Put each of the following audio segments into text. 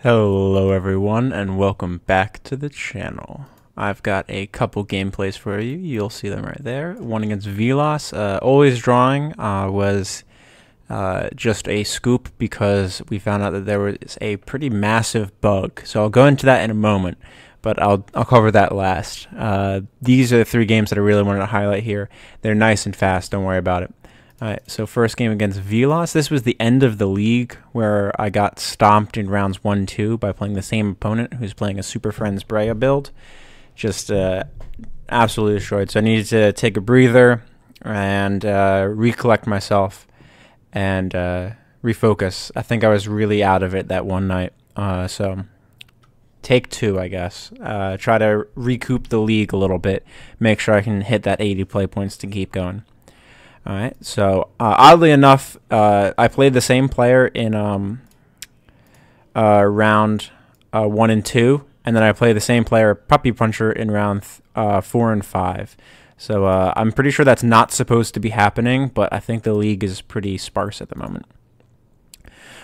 Hello everyone and welcome back to the channel. I've got a couple gameplays for you. You'll see them right there. One against Velos. Always drawing was just a scoop because we found out that there was a pretty massive bug. So I'll go into that in a moment, but I'll cover that last. These are the three games that I really wanted to highlight here. They're nice and fast, don't worry about it. Alright, so first game against Velos. This was the end of the league where I got stomped in rounds 1-2 by playing the same opponent who's playing a Super Friends Breya build. Just absolutely destroyed. So I needed to take a breather and recollect myself and refocus. I think I was really out of it that one night. So take two, I guess. Try to recoup the league a little bit. Make sure I can hit that 80 play points to keep going. Alright, so oddly enough, I played the same player in round 1 and 2, and then I played the same player, Puppy Puncher, in round 4 and 5. So I'm pretty sure that's not supposed to be happening, but I think the league is pretty sparse at the moment.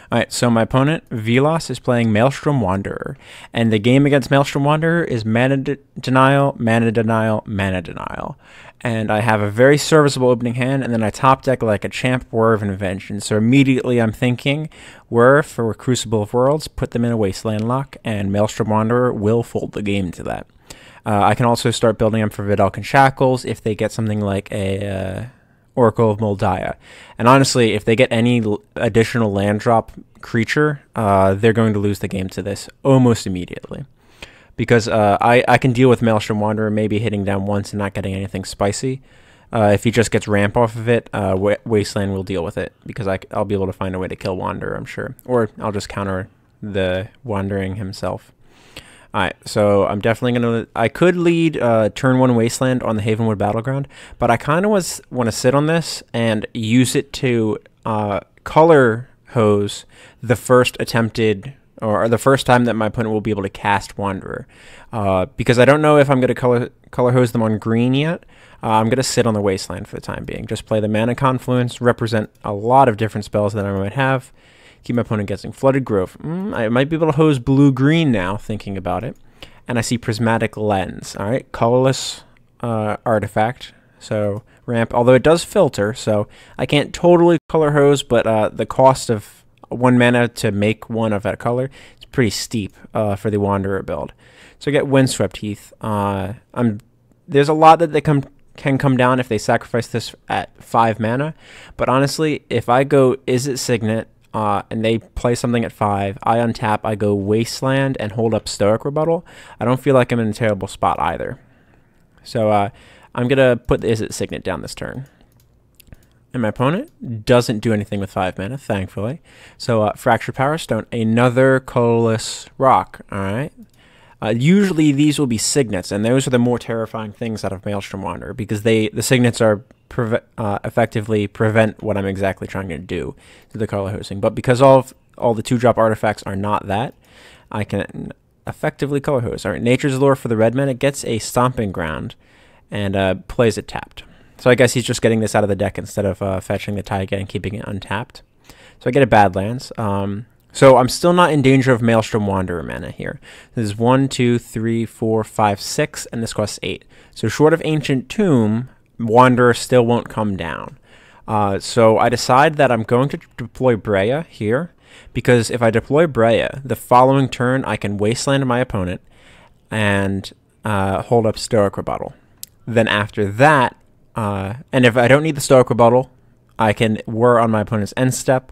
Alright, so my opponent, Velos, is playing Maelstrom Wanderer. And the game against Maelstrom Wanderer is mana denial, mana denial, mana denial. And I have a very serviceable opening hand, and then I top deck like a champ Whir of Invention. So immediately I'm thinking, Whir for Crucible of Worlds, put them in a Wasteland lock, and Maelstrom Wanderer will fold the game to that. I can also start building them for Vidalcan Shackles if they get something like a Oracle of Moldiah. And honestly, if they get any additional land drop creature, they're going to lose the game to this almost immediately. Because I can deal with Maelstrom Wanderer maybe hitting down once and not getting anything spicy. If he just gets ramp off of it, Wasteland will deal with it. Because I'll be able to find a way to kill Wanderer, I'm sure. Or I'll just counter the Wandering himself. Alright, so I'm definitely going to... I could lead turn 1 Wasteland on the Havenwood Battleground, but I kind of want to sit on this and use it to color hose the first attempted... or the first time that my opponent will be able to cast Wanderer. Because I don't know if I'm going to color hose them on green yet. I'm going to sit on the Wasteland for the time being. Just play the Mana Confluence, represent a lot of different spells that I might have. Keep my opponent guessing. Flooded Grove. I might be able to hose blue-green now, thinking about it. And I see Prismatic Lens. Alright, colorless artifact. So, ramp. Although it does filter, so I can't totally color hose, but the cost of 1 mana to make one of that color is pretty steep for the Wanderer build. So I get Windswept Heath. There's a lot that they can come down if they sacrifice this at 5 mana. But honestly, if I go Izzet Signet, and they play something at 5, I untap, I go Wasteland and hold up Stoic Rebuttal, I don't feel like I'm in a terrible spot either. So I'm going to put the Izzet Signet down this turn. And my opponent doesn't do anything with 5 mana, thankfully. So Fractured Power Stone, another colorless rock, alright? Usually these will be Signets, and those are the more terrifying things out of Maelstrom Wanderer, because the Signets are effectively prevent what I'm exactly trying to do to the color hosting. But because all the 2-drop artifacts are not that, I can effectively color host. Alright, Nature's Lure for the red mana gets a Stomping Ground and plays it tapped. So I guess he's just getting this out of the deck instead of fetching the Taiga and keeping it untapped. So I get a Badlands. So I'm still not in danger of Maelstrom Wanderer mana here. This is 1, 2, 3, 4, 5, 6, and this costs 8. So short of Ancient Tomb, Wanderer still won't come down. So I decide that I'm going to deploy Breya here, because if I deploy Breya, the following turn I can Wasteland my opponent and hold up Stoic Rebuttal. Then after that, and if I don't need the Stoic Rebuttal, I can Whir on my opponent's end step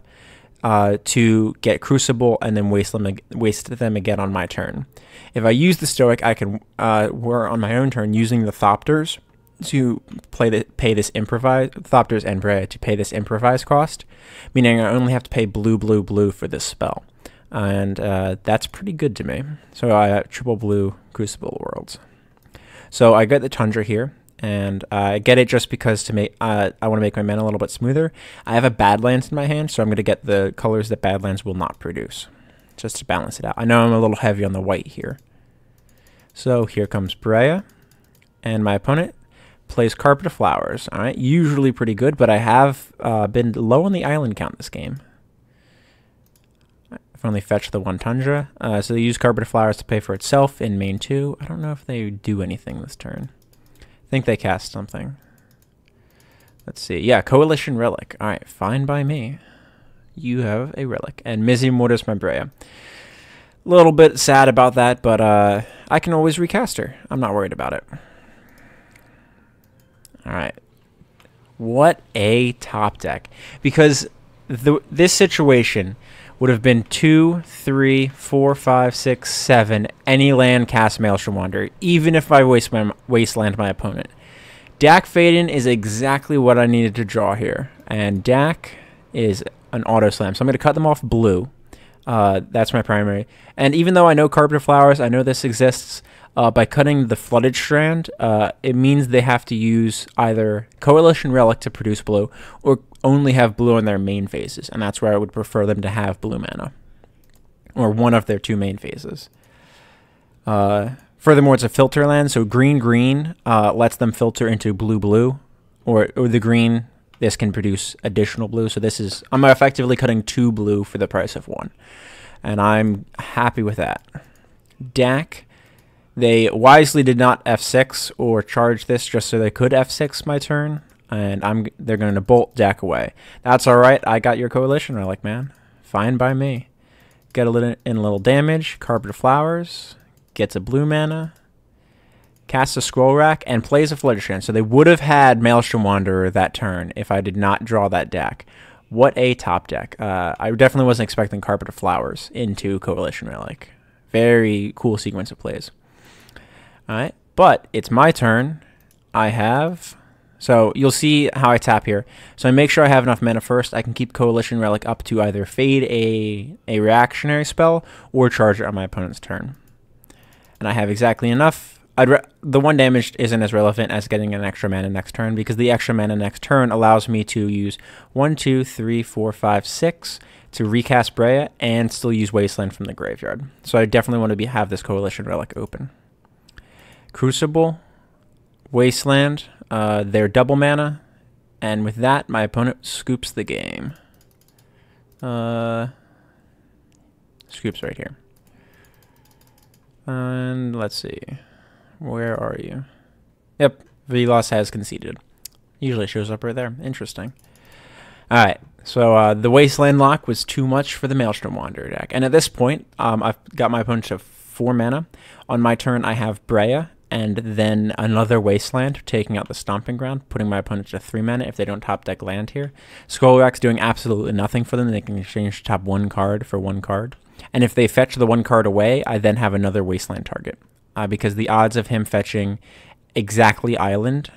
to get Crucible and then waste them again on my turn. If I use the Stoic, I can Whir on my own turn using the Thopters to pay this improvise Thopters and Breya to pay this improvise cost, meaning I only have to pay blue, blue, blue for this spell, and that's pretty good to me. So I triple blue Crucible Worlds. So I get the Tundra here, and I get it just because to make I want to make my mana a little bit smoother. I have a Badlands in my hand, so I'm going to get the colors that Badlands will not produce, just to balance it out. I know I'm a little heavy on the white here. So here comes Breya, and my opponent plays Carpet of Flowers. Alright, usually pretty good, but I have been low on the island count this game. I've only fetched the one Tundra. So they use Carpet of Flowers to pay for itself in main 2. I don't know if they do anything this turn. I think they cast something. Let's see. Yeah, Coalition Relic. All right, fine by me. You have a Relic. And Mizzy Mortis my Breya. A little bit sad about that, but I can always recast her. I'm not worried about it. All right. What a top deck. Because this situation would have been 2, 3, 4, 5, 6, 7, any land cast Maelstrom Wanderer, even if I wasteland my opponent. Dak Faden is exactly what I needed to draw here. And Dak is an auto slam. So I'm going to cut them off blue. That's my primary. And even though I know Carpet of Flowers, I know this exists, by cutting the Flooded Strand, it means they have to use either Coalition Relic to produce blue, or only have blue in their main phases. And that's where I would prefer them to have blue mana. Or one of their 2 main phases. Furthermore, it's a filter land, so green lets them filter into blue, or the green. This can produce additional blue, so I'm effectively cutting 2 blue for the price of 1, and I'm happy with that. Dak, they wisely did not F6 or charge this just so they could F6 my turn, and they're going to bolt Dak away. That's all right. I got your Coalition Relic, man. Fine by me. Get a little damage. Carpet of Flowers gets a blue mana. Casts a Scroll Rack, and plays a Flooded Strand. So they would have had Maelstrom Wanderer that turn if I did not draw that deck. What a top deck. I definitely wasn't expecting Carpet of Flowers into Coalition Relic. Very cool sequence of plays. Alright, but it's my turn. So you'll see how I tap here. So I make sure I have enough mana first. I can keep Coalition Relic up to either fade a reactionary spell or charge it on my opponent's turn. And I have exactly enough. The 1 damage isn't as relevant as getting an extra mana next turn, because the extra mana next turn allows me to use 1, 2, 3, 4, 5, 6 to recast Breya and still use Wasteland from the graveyard. So I definitely want to have this Coalition Relic open. Crucible, Wasteland, they're double mana, and with that, my opponent scoops the game. Scoops right here. And let's see. Where are you? Yep, Velos has conceded. Usually shows up right there. Interesting. Alright, so the Wasteland lock was too much for the Maelstrom Wanderer deck. And at this point, I've got my opponent to 4 mana. On my turn, I have Breya, and then another Wasteland, taking out the Stomping Ground, putting my opponent to 3 mana if they don't top deck land here. Scroll Rack's doing absolutely nothing for them. They can exchange top 1 card for 1 card. And if they fetch the 1 card away, I then have another Wasteland target. Because the odds of him fetching exactly Island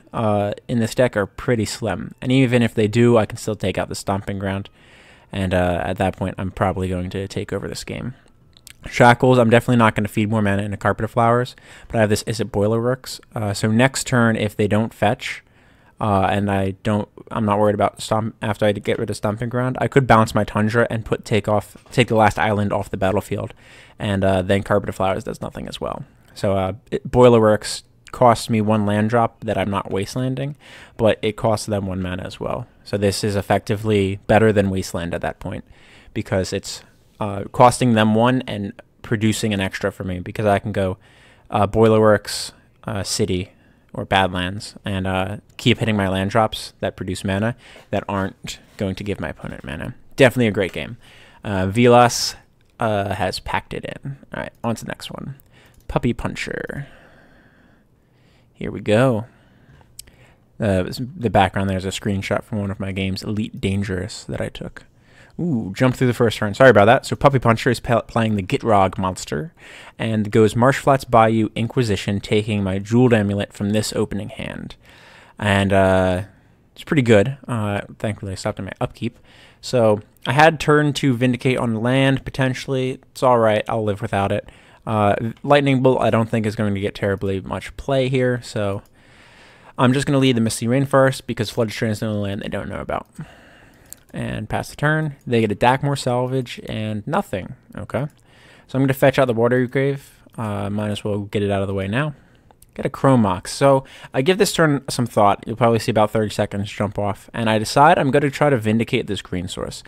in this deck are pretty slim. And even if they do, I can still take out the Stomping Ground. And at that point, I'm probably going to take over this game. Shackles, I'm definitely not going to feed more mana into Carpet of Flowers. But I have this Is It Boilerworks. So next turn, if they don't fetch, and I'm not worried about after I get rid of Stomping Ground, I could bounce my Tundra and take the last island off the battlefield. And then Carpet of Flowers does nothing as well. So Boilerworks costs me 1 land drop that I'm not wastelanding, but it costs them 1 mana as well. So this is effectively better than Wasteland at that point, because it's costing them 1 and producing an extra for me, because I can go Boilerworks, City, or Badlands, and keep hitting my land drops that produce mana that aren't going to give my opponent mana. Definitely a great game. Velos has packed it in. All right, on to the next one. Puppy Puncher. Here we go. The background there is a screenshot from one of my games, Elite Dangerous, that I took. Ooh, jumped through the first turn. Sorry about that. So Puppy Puncher is playing the Gitrog monster, and goes Marsh Flats Bayou Inquisition, taking my Jeweled Amulet from this opening hand. And it's pretty good. Thankfully, I stopped in my upkeep. So I had turn 2 Vindicate on land, potentially. It's all right. I'll live without it. Lightning Bolt I don't think is going to get terribly much play here, so I'm just going to lead the Misty Rainforest, because Flooded Strand is the only land they don't know about. And pass the turn. They get a Dakmor Salvage and nothing. Okay. So I'm going to fetch out the Water Grave. Might as well get it out of the way now. Get a Chrome Mox. So I give this turn some thought. You'll probably see about 30 seconds jump off. And I decide I'm going to try to Vindicate this green source.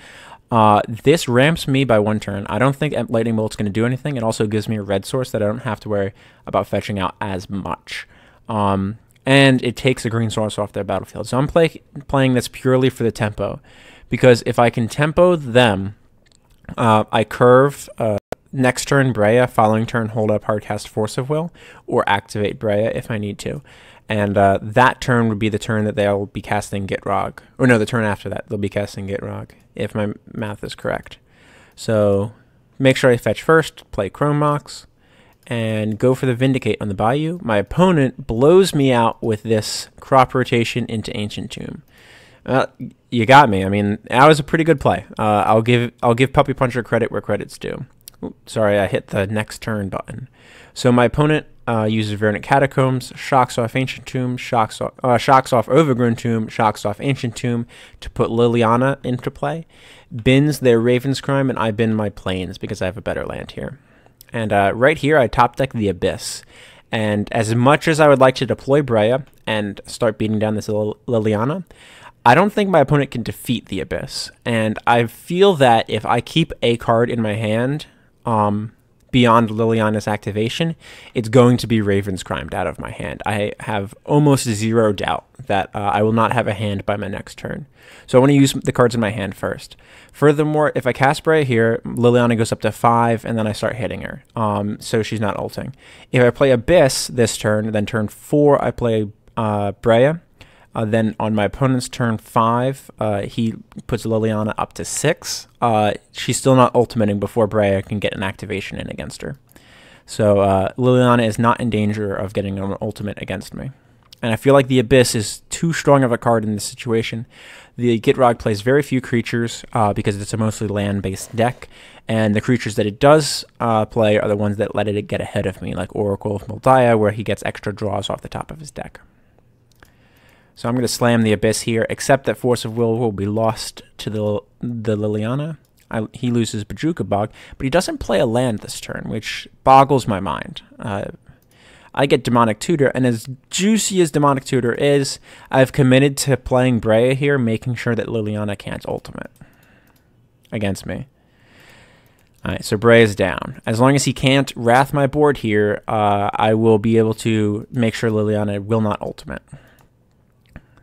This ramps me by 1 turn. I don't think Lightning Bolt's going to do anything. It also gives me a red source that I don't have to worry about fetching out as much. And it takes a green source off their battlefield. So I'm playing this purely for the tempo, because if I can tempo them, I curve next turn Breya, following turn hold up Hardcast Force of Will, or activate Breya if I need to. And that turn would be the turn that they'll be casting Gitrog. Or no, the turn after that, they'll be casting Gitrog, if my math is correct. So make sure I fetch first, play Chrome Mox, and go for the Vindicate on the Bayou. My opponent blows me out with this crop rotation into Ancient Tomb. You got me. I mean, that was a pretty good play. I'll give Puppy Puncher credit where credit's due. Oops, sorry, I hit the next turn button. So my opponent uses Verdant Catacombs, shocks off Ancient Tomb, shocks off Overgrown Tomb, shocks off Ancient Tomb to put Liliana into play, bins their Raven's Crime, and I bin my Plains because I have a better land here. And right here, I top deck the Abyss. And as much as I would like to deploy Breya and start beating down this Liliana, I don't think my opponent can defeat the Abyss. And I feel that if I keep a card in my hand beyond Liliana's activation, it's going to be Raven's Crimed out of my hand. I have almost zero doubt that I will not have a hand by my next turn. So I want to use the cards in my hand first. Furthermore, if I cast Breya here, Liliana goes up to 5, and then I start hitting her. So she's not ulting. If I play Abyss this turn, then turn 4 I play Breya. Then on my opponent's turn 5, he puts Liliana up to 6. She's still not ultimating before Breya can get an activation in against her. So Liliana is not in danger of getting an ultimate against me. And I feel like the Abyss is too strong of a card in this situation. The Gitrog plays very few creatures because it's a mostly land-based deck. And the creatures that it does play are the ones that let it get ahead of me, like Oracle of Moldiah, where he gets extra draws off the top of his deck. So I'm going to slam the Abyss here, except that Force of Will be lost to the Liliana. He loses Bojuka Bog, but he doesn't play a land this turn, which boggles my mind. I get Demonic Tutor, and as juicy as Demonic Tutor is, I've committed to playing Breya here, making sure that Liliana can't ultimate against me. Alright, so Breya's down. As long as he can't Wrath my board here, I will be able to make sure Liliana will not ultimate.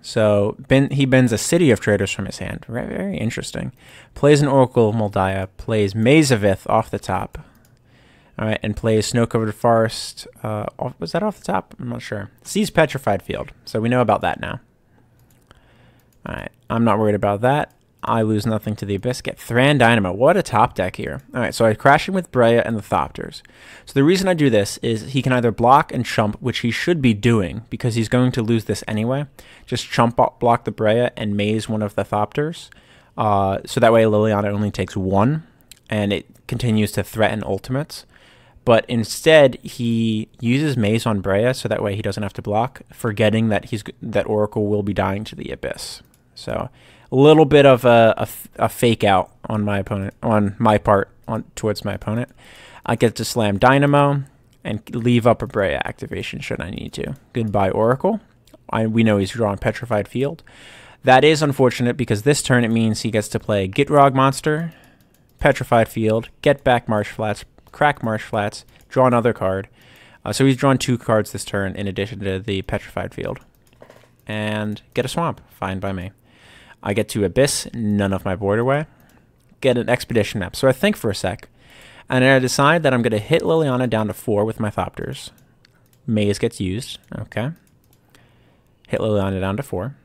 So he bends a City of Traders from his hand. Very, very interesting. Plays an Oracle of Moldiah. Plays Maze of Ith off the top. All right, and plays Snow-Covered Forest. Was that off the top? I'm not sure. Sees Petrified Field, so we know about that now. All right, I'm not worried about that. I lose nothing to the Abyss. Get Thran Dynamo. What a top deck here. All right, so I crash in with Breya and the Thopters. So the reason I do this is he can either block and chump, which he should be doing because he's going to lose this anyway. Just chump block the Breya and maze one of the Thopters. So that way Liliana only takes 1, and it continues to threaten ultimates. But instead, he uses Maze on Breya, so that way he doesn't have to block, forgetting that that Oracle will be dying to the Abyss. So a little bit of a fake out on my opponent, towards my opponent. I get to slam Dynamo and leave up a Breya activation should I need to. Goodbye, Oracle. We know he's drawing Petrified Field. That is unfortunate because this turn it means he gets to play Gitrog Monster, Petrified Field, get back Marsh Flats, crack Marsh Flats, draw another card. So he's drawn 2 cards this turn in addition to the Petrified Field. And get a Swamp. Fine by me. I get to Abyss, none of my board away. Get an Expedition Map. So I think for a sec. And then I decide that I'm going to hit Liliana down to 4 with my Thopters. Maze gets used. Okay. Hit Liliana down to 4.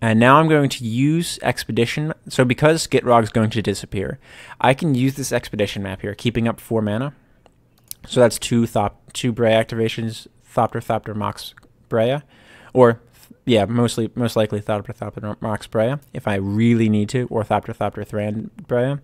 And now I'm going to use Expedition. So because Gitrog's going to disappear, I can use this Expedition Map here, keeping up 4 mana. So that's 2 Breya activations, Thopter, Mox, Breya. Or, yeah, most likely Thopter, Mox, Breya, if I really need to, or Thopter, Thran, Breya.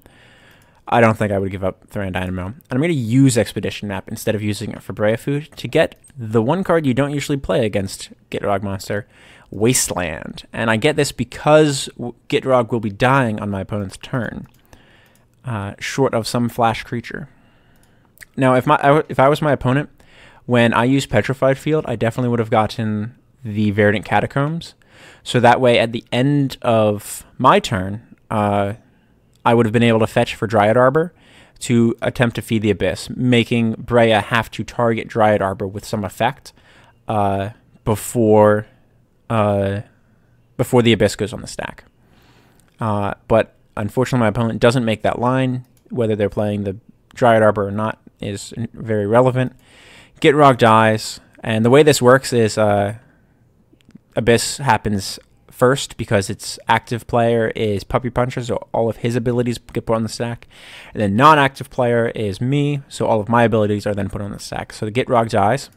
I don't think I would give up Thran Dynamo. And I'm going to use Expedition Map instead of using it for Breya food to get the one card you don't usually play against Gitrog Monster, Wasteland. And I get this because Gitrog will be dying on my opponent's turn, short of some flash creature. Now, if I was my opponent, when I use Petrified Field, I definitely would have gotten the Verdant Catacombs. So that way, at the end of my turn, I I would have been able to fetch for Dryad Arbor to attempt to feed the Abyss, making Breya have to target Dryad Arbor with some effect before the Abyss goes on the stack. But unfortunately, my opponent doesn't make that line. Whether they're playing the Dryad Arbor or not is very relevant. Gitrog dies, and the way this works is Abyss happens first because its active player is Puppy Puncher, so all of his abilities get put on the stack. And then non-active player is me, so all of my abilities are then put on the stack. So the Gitrog dies.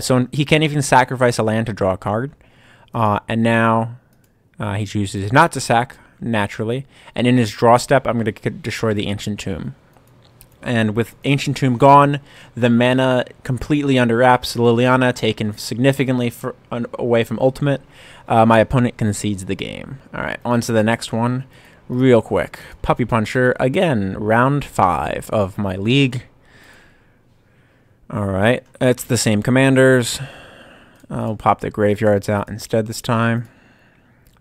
So he can't even sacrifice a land to draw a card. And now he chooses not to sack, naturally. And in his draw step, I'm going to destroy the Ancient Tomb. And with Ancient Tomb gone, the mana completely under wraps, Liliana taken significantly away from Ultimate, my opponent concedes the game. Alright, on to the next one real quick. Puppy Puncher, again, round 5 of my league. Alright, it's the same commanders. I'll pop the graveyards out instead this time.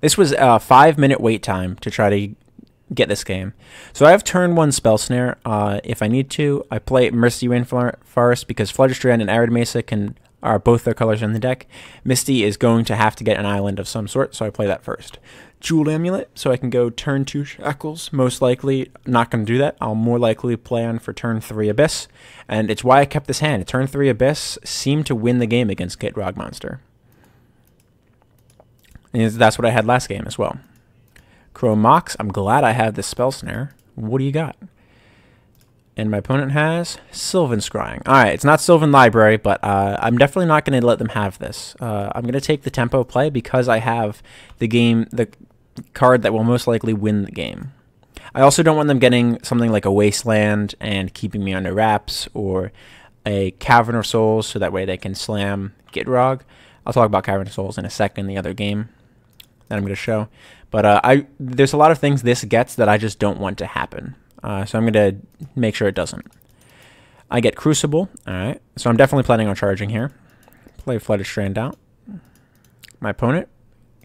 This was a 5-minute wait time to try to get this game. So I have turn 1 Spell Snare. If I need to, I play Misty Rainforest because Floodstrand and Arid Mesa are both their colors in the deck. Misty is going to have to get an island of some sort, so I play that first. Jeweled Amulet, so I can go turn 2 Shackles. Most likely not going to do that. I'll more likely play on for turn 3 Abyss, and it's why I kept this hand. Turn 3 Abyss seemed to win the game against Gitrog Monster. And that's what I had last game as well. Crow Mox, I'm glad I have this Spell Snare. What do you got? And my opponent has Sylvan Scrying. Alright, it's not Sylvan Library, but I'm definitely not going to let them have this. I'm going to take the tempo play because I have the card that will most likely win the game. I also don't want them getting something like a Wasteland and keeping me under wraps, or a Cavern of Souls, so that way they can slam Gitrog. I'll talk about Cavern of Souls in a second, the other game that I'm going to show. But there's a lot of things this gets that I just don't want to happen. So I'm going to make sure it doesn't. I get Crucible. Alright, so I'm definitely planning on charging here. Play Flooded Strand out. My opponent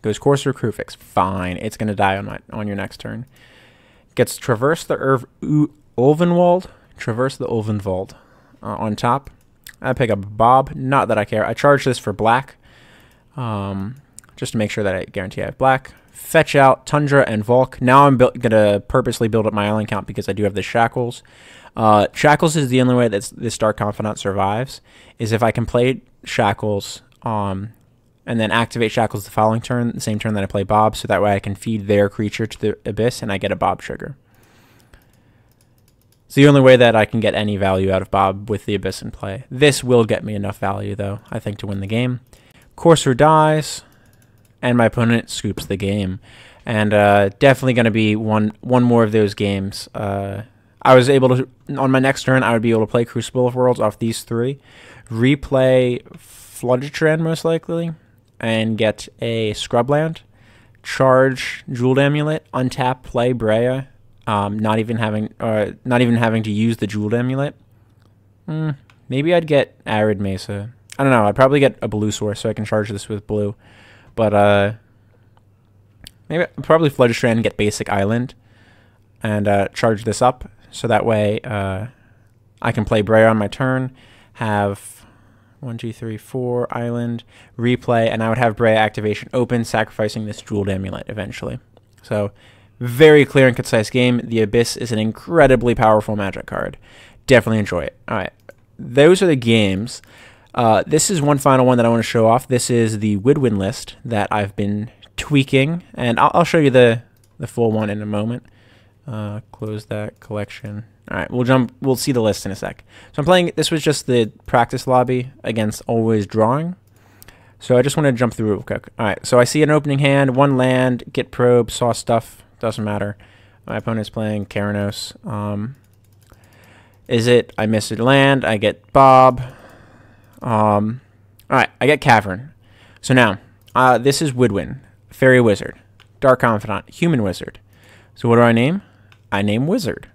goes Courser Crufix. Fine, it's going to die on your next turn. Gets Traverse the Ulvenwald. Traverse the Ulvenwald on top. I pick up Bob. Not that I care. I charge this for black. Just to make sure that I guarantee I have black. Fetch out Tundra and Volk. Now I'm going to purposely build up my island count because I do have the Shackles. Shackles is the only way that this Dark Confidant survives, is if I can play Shackles and then activate Shackles the following turn, the same turn that I play Bob, so that way I can feed their creature to the Abyss and I get a Bob trigger. It's the only way that I can get any value out of Bob with the Abyss in play. This will get me enough value, though, I think, to win the game. Courser dies, and my opponent scoops the game. And definitely going to be one more of those games. I was able to, on my next turn, I would be able to play Crucible of Worlds off these 3, replay Flooded Strand most likely, and get a Scrubland, charge Jeweled Amulet, untap, play Breya, not even having to use the Jeweled Amulet. Maybe I'd get Arid Mesa. I don't know. I'd probably get a blue source so I can charge this with blue. But maybe probably Flooded Strand and get basic island and charge this up, so that way I can play Breya on my turn, have 1, 2, 3, 4 island, replay, and I would have Breya activation open, sacrificing this Jeweled Amulet eventually. So very clear and concise game. The Abyss is an incredibly powerful Magic card. Definitely enjoy it. All right, those are the games. This is one final one that I want to show off. This is the Wydwen list that I've been tweaking, and I'll show you the full one in a moment. Close that collection. All right, we'll see the list in a sec. So I'm playing, this was just the practice lobby against Always Drawing. So I just want to jump through real quick. All right, so I see an opening hand, 1 land, get probe, saw stuff, doesn't matter. My opponent's playing Keranos. I miss a land, I get Bob. All right, I get Cavern. So now, this is Wydwen, Fairy Wizard, Dark Confidant, Human Wizard. So what do I name? I name Wizard.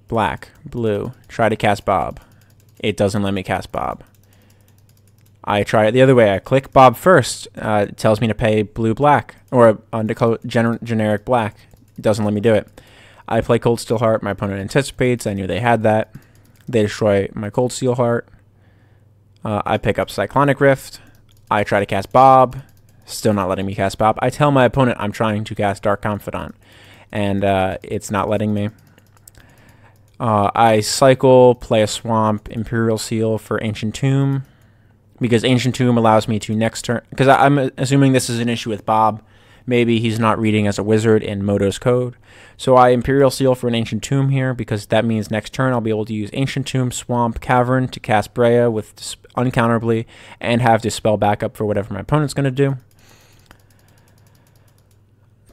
Black, blue, try to cast Bob. It doesn't let me cast Bob. I try it the other way. I click Bob first. It tells me to pay blue, black, or generic black. It doesn't let me do it. I play Cold Steel Heart. My opponent anticipates. I knew they had that. They destroy my Cold Steel Heart. I pick up Cyclonic Rift. I try to cast Bob. Still not letting me cast Bob. I tell my opponent I'm trying to cast Dark Confidant, and it's not letting me. I cycle, play a Swamp, Imperial Seal for Ancient Tomb, because Ancient Tomb allows me to next turn, because I'm assuming this is an issue with Bob. Maybe he's not reading as a wizard in Moto's code. So I Imperial Seal for an Ancient Tomb here, because that means next turn I'll be able to use Ancient Tomb, Swamp, Cavern to cast Breya with uncounterably, and have Dispel backup for whatever my opponent's going to do.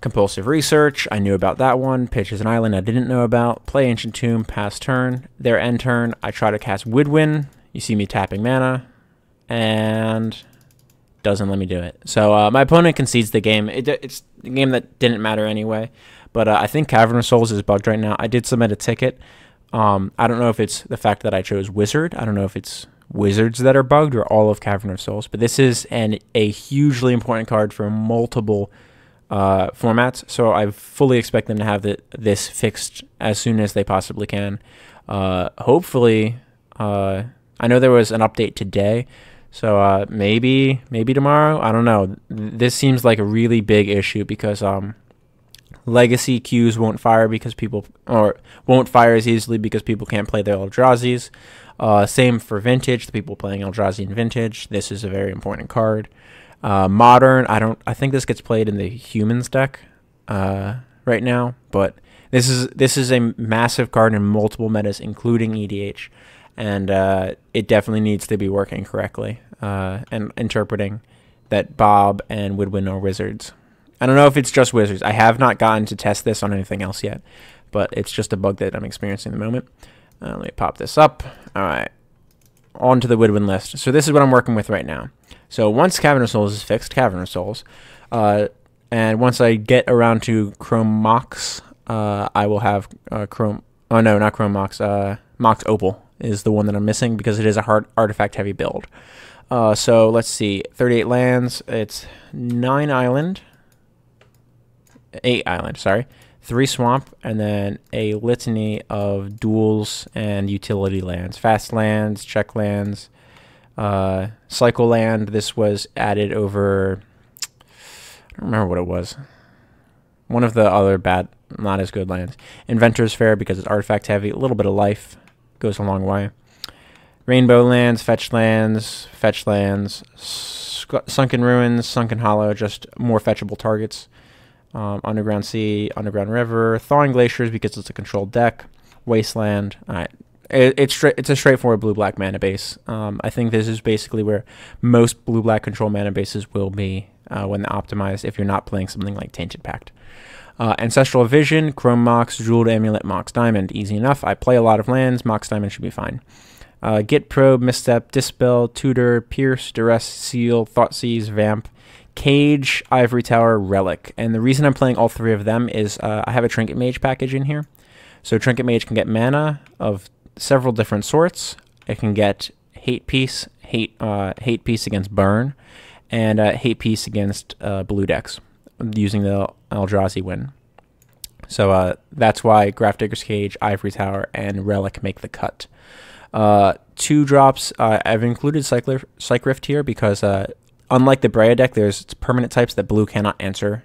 Compulsive Research, I knew about that one. Pitches an Island I didn't know about. Play Ancient Tomb, pass turn. Their end turn, I try to cast Wydwen. You see me tapping mana, and doesn't let me do it. So my opponent concedes the game. It's a game that didn't matter anyway. But I think Cavern of Souls is bugged right now. I did submit a ticket. I don't know if it's the fact that I chose Wizard. I don't know if it's Wizards that are bugged or all of Cavern of Souls. But this is a hugely important card for multiple formats. So I fully expect them to have this fixed as soon as they possibly can. Hopefully, I know there was an update today. So maybe tomorrow. I don't know. This seems like a really big issue because legacy queues won't fire because won't fire as easily because people can't play their Eldrazi's. Same for Vintage. The people playing Eldrazi in Vintage. This is a very important card. Modern. I think this gets played in the Humans deck right now, but this is a massive card in multiple metas, including EDH. And it definitely needs to be working correctly and interpreting that Bob and Wydwen are wizards. I don't know if it's just wizards. I have not gotten to test this on anything else yet, but it's just a bug that I'm experiencing at the moment. Let me pop this up. All right, on to the Wydwen list. So this is what I'm working with right now. So once Cavern of Souls is fixed, Cavern of Souls, and once I get around to Chrome Mox, I will have Chrome. Oh no, not Chrome Mox. Mox Opal is the one that I'm missing because it is a hard artifact-heavy build. So let's see, 38 lands. It's 8 island, sorry. 3 swamp, and then a litany of duels and utility lands. Fast lands, check lands, cycle land. This was added over, I don't remember what it was. One of the other bad, not as good lands. Inventor's Fair because it's artifact heavy. A little bit of life goes a long way. Rainbow lands, fetch lands, Sunken Ruins, Sunken Hollow, just more fetchable targets. Underground Sea, Underground River, Thawing Glaciers because it's a controlled deck. Wasteland. All right. It's a straightforward blue-black mana base. I think this is basically where most blue-black control mana bases will be when they're optimized if you're not playing something like Tainted Pact. Ancestral Vision, Chrome Mox, Jeweled Amulet, Mox Diamond. Easy enough. I play a lot of lands. Mox Diamond should be fine. Git Probe, Misstep, Dispel, Tutor, Pierce, Duress, Seal, Thoughtseize, Vamp, Cage, Ivory Tower, Relic. And the reason I'm playing all 3 of them is I have a Trinket Mage package in here. So Trinket Mage can get mana of several different sorts. It can get Hate Piece against Burn, and Hate Piece against blue decks using the Eldrazi win. So that's why Grafdigger's Cage, Ivory Tower, and Relic make the cut. 2 drops. I've included Psych Rift here because unlike the Breya deck, there's permanent types that blue-black cannot answer.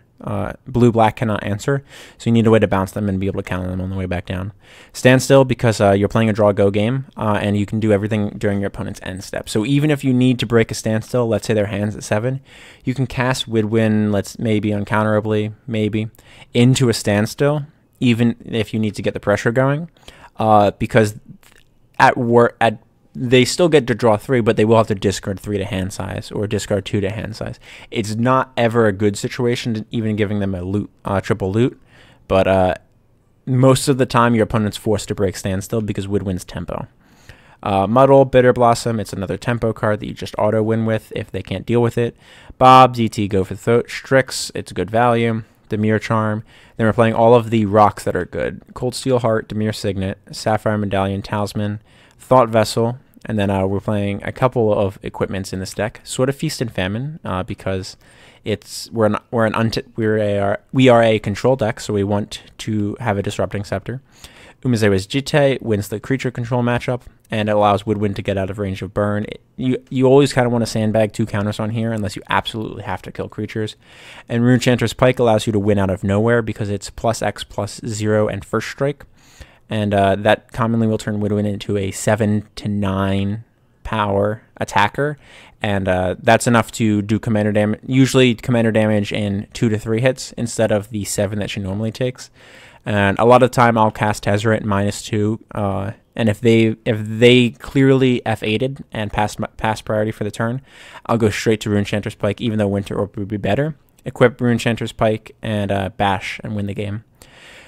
So you need a way to bounce them and be able to counter them on the way back down. Standstill because you're playing a draw-go game, and you can do everything during your opponent's end step. So even if you need to break a standstill, let's say their hand's at 7, you can cast Wydwen, maybe uncounterably, into a standstill, even if you need to get the pressure going, because they still get to draw 3, but they will have to discard 3 to hand size or discard 2 to hand size. It's not ever a good situation, even giving them a triple loot, but most of the time your opponent's forced to break standstill because Wydwen's tempo. Muddle, Bitter Blossom, it's another tempo card that you just auto win with if they can't deal with it. Bob, DT, Go for the Throat, Strix, it's good value. Demir Charm. Then we're playing all of the rocks that are good. Cold Steel Heart, Demir Signet, Sapphire Medallion, Talisman, Thought Vessel, And then we're playing a couple of equipments in this deck, sort of Feast and Famine, because we are a control deck, so we want to have a Disrupting Scepter. Umezewa's Jitte wins the creature control matchup, and it allows Wydwen to get out of range of burn. You always kind of want to sandbag 2 counters on here unless you absolutely have to kill creatures. And Runechanter's Pike allows you to win out of nowhere because it's +X/+0 and first strike. And that commonly will turn Wydwen into a 7 to 9 power attacker. And that's enough to do commander damage, usually commander damage in 2 to 3 hits instead of the 7 that she normally takes. And a lot of the time I'll cast Tezzeret -2, and if they clearly F8'd and pass priority for the turn, I'll go straight to Runechanter's Pike, even though Winter Orb would be better. Equip Runechanter's Pike and bash and win the game.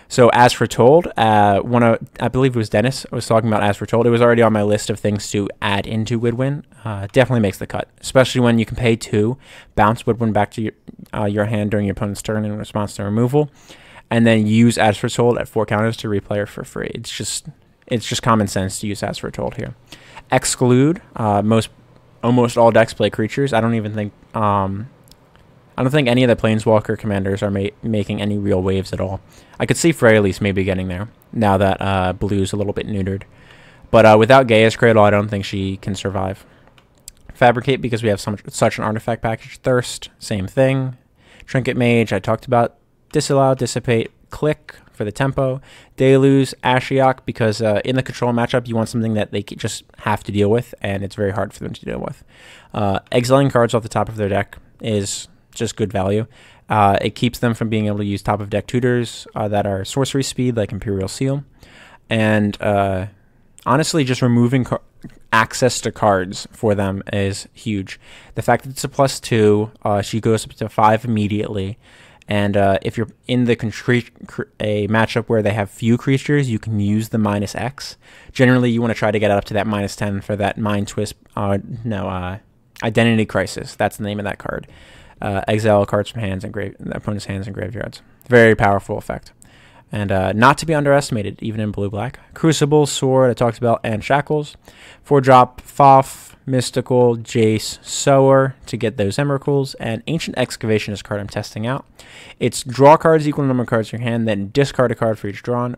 So as foretold, I believe it was Dennis I was talking about as foretold. It was already on my list of things to add into Wydwen. Definitely makes the cut, especially when you can pay 2, bounce Wydwen back to your hand during your opponent's turn in response to removal, and then use As Foretold at 4 counters to replay her for free. It's just common sense to use As Foretold here. Exclude. Almost all decks play creatures. I don't think any of the Planeswalker commanders are making any real waves at all. I could see Freyalise maybe getting there now that Blue's a little bit neutered. But without Gaia's Cradle, I don't think she can survive. Fabricate, because we have such an artifact package. Thirst, same thing. Trinket Mage, I talked about. Disallow, Dissipate, Click for the tempo. Deluge, Ashiok, because in the control matchup, you want something that they just have to deal with, and it's very hard for them to deal with. Exiling cards off the top of their deck is just good value. It keeps them from being able to use top of deck tutors that are sorcery speed, like Imperial Seal. And honestly, just removing access to cards for them is huge. The fact that it's a +2, she goes up to 5 immediately. And if you're in a matchup where they have few creatures, you can use the -X. Generally, you want to try to get up to that -10 for that Mind Twist. Identity Crisis. That's the name of that card. Exile cards from opponent's hands and graveyards. Very powerful effect. And not to be underestimated, even in blue-black. Crucible, Sword, I talked about, and Shackles. 4-drop, Foff, Mystical, Jace, Sower to get those Emrakuls, and Ancient Excavation is a card I'm testing out. It's draw cards equal to the number of cards in your hand, then discard a card for each drawn,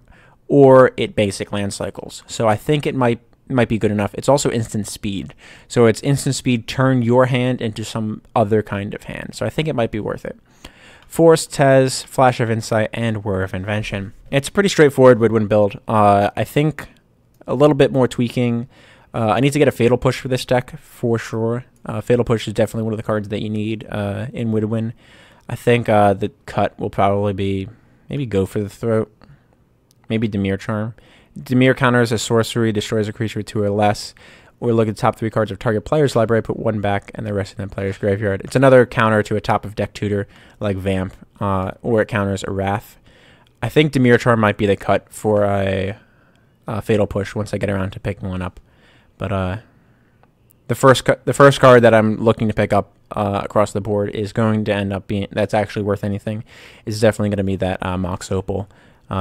or it basic land cycles. So I think it might be good enough. It's also instant speed. So it's instant speed, turn your hand into some other kind of hand. So I think it might be worth it. Force, Tez, Flash of Insight, and Whir of Invention. It's a pretty straightforward Wydwen build. I think a little bit more tweaking. I need to get a Fatal Push for this deck, for sure. Fatal Push is definitely one of the cards that you need in Wydwen. I think the cut will probably be maybe Go for the Throat, maybe Dimir Charm. Dimir counters a sorcery, destroys a creature with 2 or less, or look at the top 3 cards of target player's library, put 1 back, and the rest of the player's graveyard. It's another counter to a top of deck tutor like Vamp, or it counters a Wrath. I think Dimir Charm might be the cut for a Fatal Push once I get around to picking one up. But the first card that I'm looking to pick up across the board is going to end up being, that's actually worth anything, is definitely going to be that Mox Opal.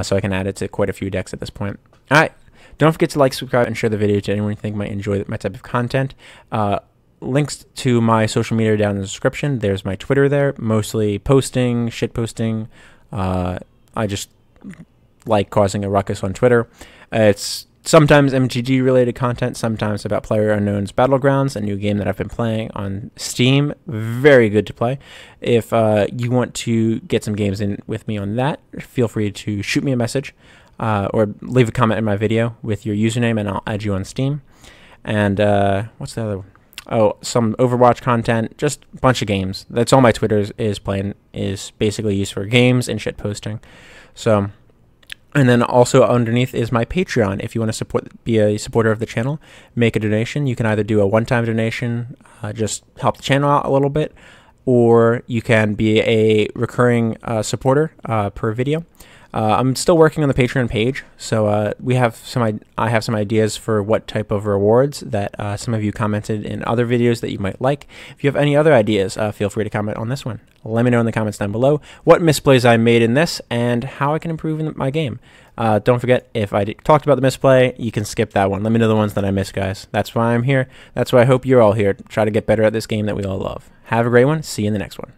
So I can add it to quite a few decks at this point. All right. Don't forget to like, subscribe, and share the video to anyone you think might enjoy my type of content. Links to my social media are down in the description. There's my Twitter there, mostly posting, shit posting. I just like causing a ruckus on Twitter. It's sometimes MTG related content, sometimes about PlayerUnknown's Battlegrounds, a new game that I've been playing on Steam. Very good to play. If you want to get some games in with me on that, feel free to shoot me a message or leave a comment in my video with your username, and I'll add you on Steam. And what's the other one? Oh, some Overwatch content, just a bunch of games. That's all my Twitter is basically used for games and shit posting. So, and then also underneath is my Patreon. If you want to be a supporter of the channel, make a donation. You can either do a one-time donation, just help the channel out a little bit, or you can be a recurring supporter per video. I'm still working on the Patreon page, so I have some ideas for what type of rewards that some of you commented in other videos that you might like. If you have any other ideas, feel free to comment on this one. Let me know in the comments down below what misplays I made in this and how I can improve in my game. Don't forget, if I talked about the misplay, you can skip that one. Let me know the ones that I missed, guys. That's why I'm here. That's why I hope you're all here to try to get better at this game that we all love. Have a great one. See you in the next one.